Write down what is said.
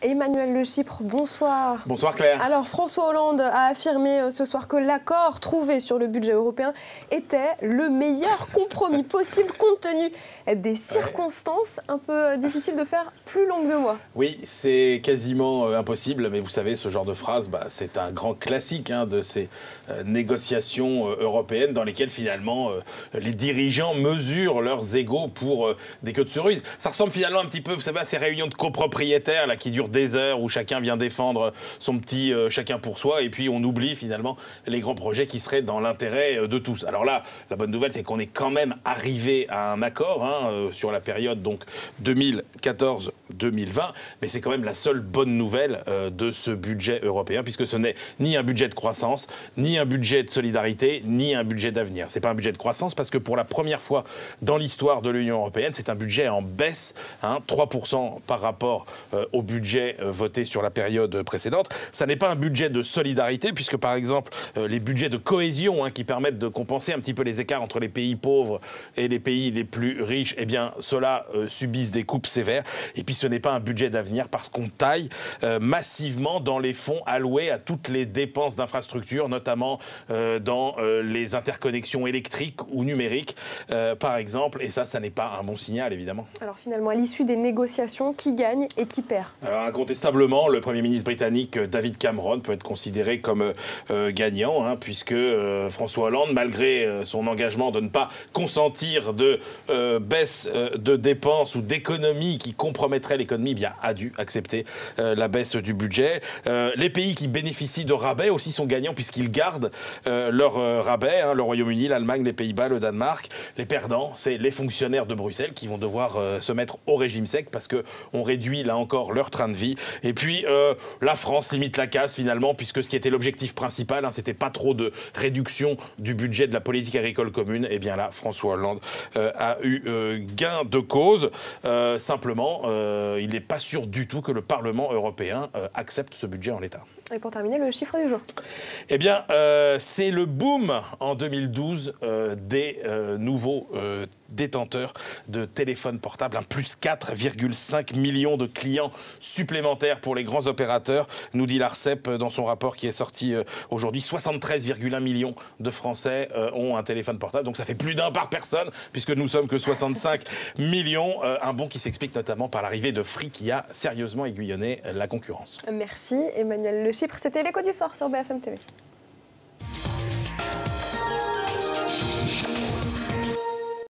Emmanuel Le Chypre, bonsoir. Bonsoir Claire. Alors François Hollande a affirmé ce soir que l'accord trouvé sur le budget européen était le meilleur compromis possible compte tenu des circonstances un peu difficiles de faire plus longue de mois. Oui, c'est quasiment impossible, mais vous savez, ce genre de phrase, c'est un grand classique de ces négociations européennes dans lesquelles finalement les dirigeants mesurent leurs égos pour des queues de cerise. Ça ressemble finalement un petit peu, vous savez, à ces réunions de copropriétaires là, qui durent des heures où chacun vient défendre son petit chacun pour soi et puis on oublie finalement les grands projets qui seraient dans l'intérêt de tous. Alors là, la bonne nouvelle, c'est qu'on est quand même arrivé à un accord sur la période donc 2014-2020, mais c'est quand même la seule bonne nouvelle de ce budget européen puisque ce n'est ni un budget de croissance, ni un budget de solidarité, ni un budget d'avenir. C'est pas un budget de croissance parce que pour la première fois dans l'histoire de l'Union européenne, c'est un budget en baisse, 3% par rapport au budget voté sur la période précédente. Ça n'est pas un budget de solidarité puisque par exemple les budgets de cohésion qui permettent de compenser un petit peu les écarts entre les pays pauvres et les pays les plus riches, eh bien ceux-là subissent des coupes sévères. Et puis ce n'est pas un budget d'avenir parce qu'on taille massivement dans les fonds alloués à toutes les dépenses d'infrastructures, notamment dans les interconnexions électriques ou numériques, par exemple. Et ça n'est pas un bon signal, évidemment. Alors finalement, à l'issue des négociations, qui gagne et qui perd? Alors incontestablement, le Premier ministre britannique David Cameron peut être considéré comme gagnant, puisque François Hollande, malgré son engagement de ne pas consentir de baisse de dépenses ou d'économies qui compromettraient l'économie, bien a dû accepter la baisse du budget. Les pays qui bénéficient de rabais aussi sont gagnants puisqu'ils gardent leurs rabais, le Royaume-Uni, l'Allemagne, les Pays-Bas, le Danemark. Les perdants, c'est les fonctionnaires de Bruxelles qui vont devoir se mettre au régime sec parce qu'on réduit là encore leur train de vie. Et puis la France limite la casse finalement puisque ce qui était l'objectif principal, c'était pas trop de réduction du budget de la politique agricole commune. Et bien là, François Hollande a eu gain de cause. Simplement, il n'est pas sûr du tout que le Parlement européen accepte ce budget en l'état. Et pour terminer, le chiffre du jour. Eh bien, c'est le boom en 2012 des nouveaux détenteurs de téléphones portables. Plus 4,5 millions de clients supplémentaires pour les grands opérateurs, nous dit l'ARCEP dans son rapport qui est sorti aujourd'hui. 73,1 millions de Français ont un téléphone portable. Donc ça fait plus d'un par personne, puisque nous sommes que 65 millions. Un bond qui s'explique notamment par l'arrivée de Free qui a sérieusement aiguillonné la concurrence. Merci Emmanuel Le Chypre. C'était l'écho du soir sur BFM TV.